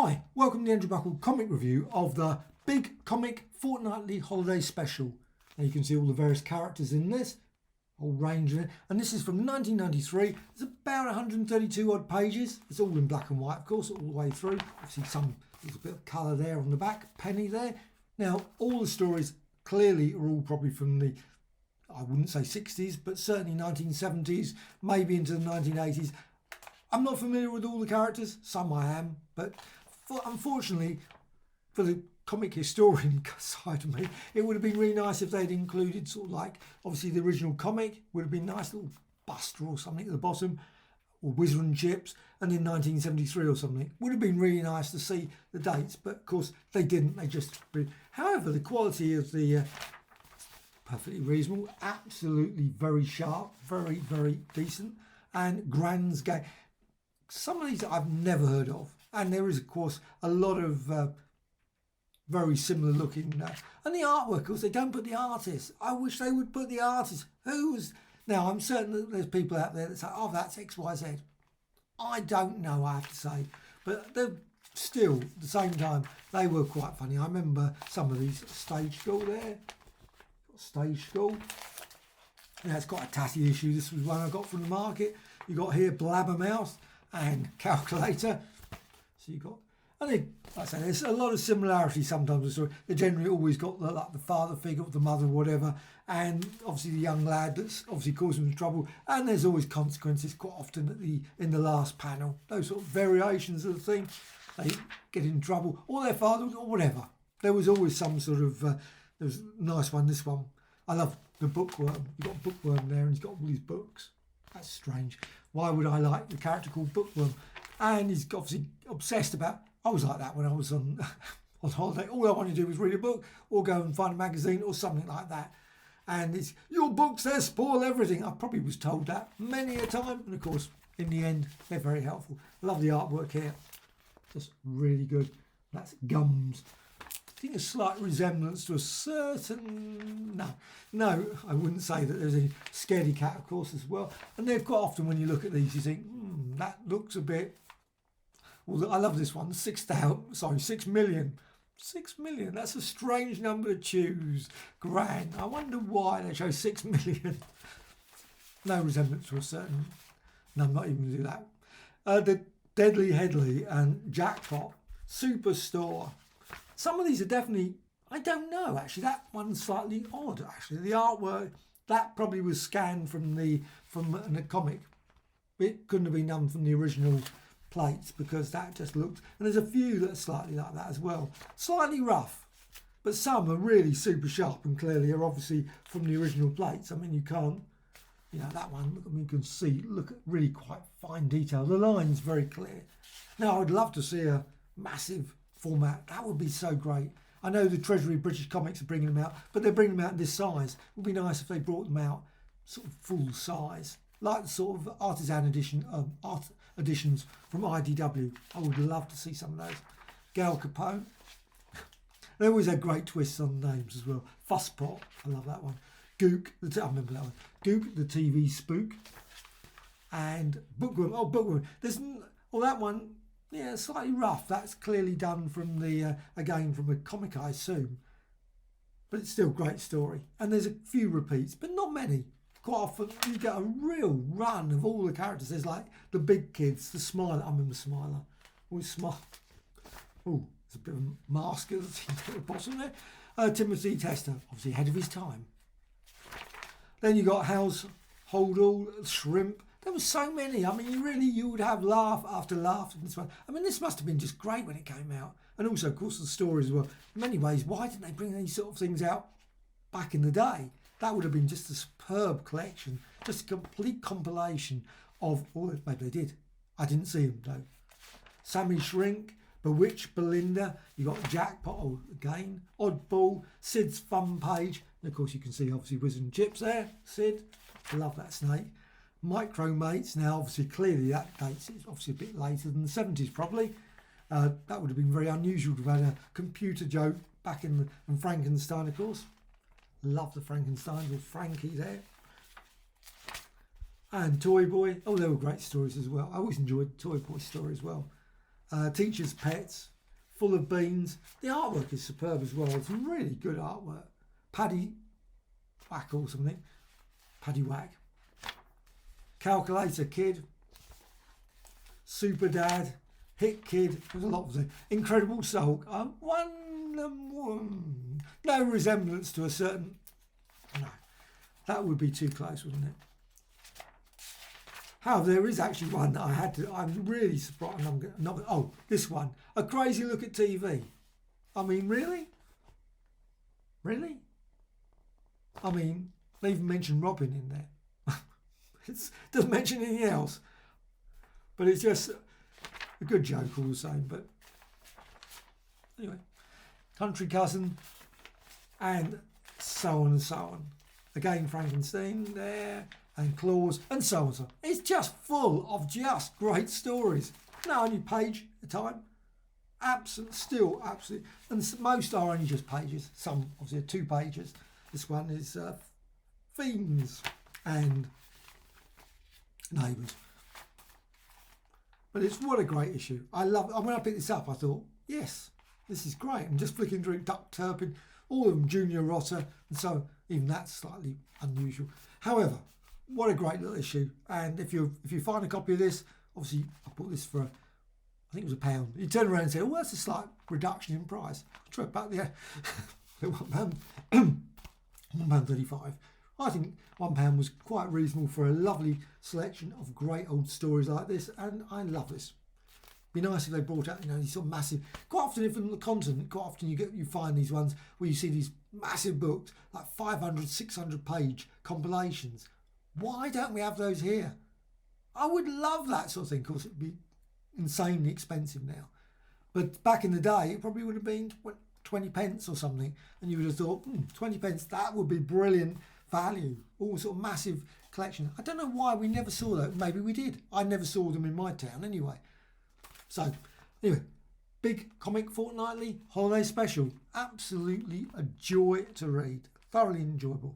Hi, welcome to the Andrew Buckle comic review of the big Comic Fortnightly Holiday Special. Now you can see all the various characters in this, whole range of it, and this is from 1993. It's about 132 odd pages. It's all in black and white, of course, all the way through. Obviously some little bit of colour there on the back, penny there. Now all the stories clearly are all probably from the, I wouldn't say 60s, but certainly 1970s, maybe into the 1980s. I'm not familiar with all the characters, some I am, but unfortunately, for the comic historian side of me, it would have been really nice if they'd included sort of like, obviously the original comic would have been nice, little Buster or something at the bottom, or Whizzer and Chips, and in 1973 or something. Would have been really nice to see the dates, but of course they didn't, they just... However, the quality of the... perfectly reasonable, absolutely very sharp, very, very decent, and Grand's Game. Some of these I've never heard of, and there is of course a lot of very similar looking and the artwork, of course they don't put the artists. I wish they would put the artists. Now I'm certain that there's people out there that say, oh, that's XYZ. I don't know, I have to say, but they're still at the same time they were quite funny. I remember some of these. Stage School there, Stage School. Yeah, it's quite a tatty issue. This was one I got from the market. You got here Blabbermouth and Calculator. So you got, and they, like I say, there's a lot of similarities sometimes with the story. They generally always got the, like the father figure or the mother or whatever, and obviously the young lad that's obviously causing them trouble, and there's always consequences quite often at in the last panel. Those sort of variations of the thing, they get in trouble, or their father, or whatever. There was always some sort of, there was a nice one, this one. I love the Bookworm. You've got Bookworm there and he's got all these books. That's strange. Why would I like the character called Bookworm? And he's obviously obsessed about, I was like that when I was on holiday. All I wanted to do was read a book or go and find a magazine or something like that. And it's, your books, they spoil everything. I probably was told that many a time. And of course, in the end, they're very helpful. Love the artwork here. Just really good. That's Gums. I think a slight resemblance to a certain... No, I wouldn't say that there's a Scaredy Cat, of course, as well. And they're quite often, when you look at these, you think, that looks a bit... Well, I love this one, 6 million. 6 million, that's a strange number to choose. Grand. I wonder why they chose 6 million. No resemblance to a certain... No, I'm not even going to do that. The Deadly Headley and Jackpot Superstore. Some of these are definitely, I don't know, actually. That one's slightly odd, actually. The artwork, that probably was scanned from the comic. It couldn't have been done from the original plates because that just looked... And there's a few that are slightly like that as well. Slightly rough, but some are really super sharp and clearly are obviously from the original plates. I mean, you can't... You know, that one, look, I mean, you can see, look at really quite fine detail. The line's very clear. Now, I would love to see a massive... format. That would be so great. I know the Treasury of British Comics are bringing them out, but they're bringing them out in this size. It would be nice if they brought them out sort of full size, like the sort of artisan edition art editions from IDW. I would love to see some of those. Gal Capone. They always had great twists on names as well. Fusspot, I love that one. Gook, I remember that one. Gook, the TV spook, and Bookworm. Oh, Bookworm. That one. Yeah, slightly rough. That's clearly done from the, again, from a comic, I assume. But it's still a great story. And there's a few repeats, but not many. Quite often you get a real run of all the characters. There's like the big kids, the Smiler. I remember Smiler. Always Smile. Oh, there's a bit of a mask at the bottom there. Timothy Tester, obviously ahead of his time. Then you got Household All, Shrimp. There were so many. I mean, you would have laugh after laugh in this one. I mean, this must have been just great when it came out. And also, of course, the stories as well. In many ways, why didn't they bring these sort of things out back in the day? That would have been just a superb collection. Just a complete compilation of all that. Maybe they did. I didn't see them, though. Sammy Shrink, Bewitched Belinda. You got Jackpot again. Oddball, Sid's Fun Page. And, of course, you can see, obviously, Whizzer and Chips there. Sid. I love that snake. Micromates, now obviously clearly that dates, it's obviously a bit later than the 70s probably. That would have been very unusual to have had a computer joke back in Frankenstein, of course. Love the Frankensteins with Frankie there. And Toy Boy, oh, they were great stories as well. I always enjoyed Toy Boy story as well. teachers' pets, full of beans. The artwork is superb as well. It's really good artwork. Paddy Whack or something. Paddy Whack. Calculator Kid. Super Dad. Hit Kid. There's a lot of them. Incredible Sulk. No resemblance to a certain... No. That would be too close, wouldn't it? However, there is actually one that I had to... I'm really surprised. Oh, this one. A Crazy Look at TV. I mean, really? Really? I mean, they even mentioned Robin in there. It doesn't mention anything else. But it's just a good joke all the same. But anyway, Country Cousin and so on and so on. Again, Frankenstein there and Claus and so on and so on. It's just full of just great stories. No, only page at a time. Absolutely. And most are only just pages. Some obviously are 2 pages. This one is Fiends and Neighbours. But it's what a great issue. I love it. When I picked this up, I thought, yes, this is great. I'm just flicking through Duck Turpin, all of them Junior Rotter, and so even that's slightly unusual. However, what a great little issue. And if you find a copy of this, obviously I bought this for, I think it was £1. You turn around and say, oh, that's a slight reduction in price. I tried back there. £1, £1.35. I think £1 was quite reasonable for a lovely selection of great old stories like this, and I love this. Be nice if they brought out, these sort of massive. Quite often, if on the continent, quite often you find these ones where you see these massive books, like 500, 600 page compilations. Why don't we have those here? I would love that sort of thing. Of course, it'd be insanely expensive now, but back in the day, it probably would have been 20 pence or something, and you would have thought, 20 pence, that would be brilliant value. All sort of massive collection. I don't know why we never saw that. Maybe we did. I never saw them in my town anyway. So, anyway, big Comic Fortnightly Holiday Special. Absolutely a joy to read. Thoroughly enjoyable.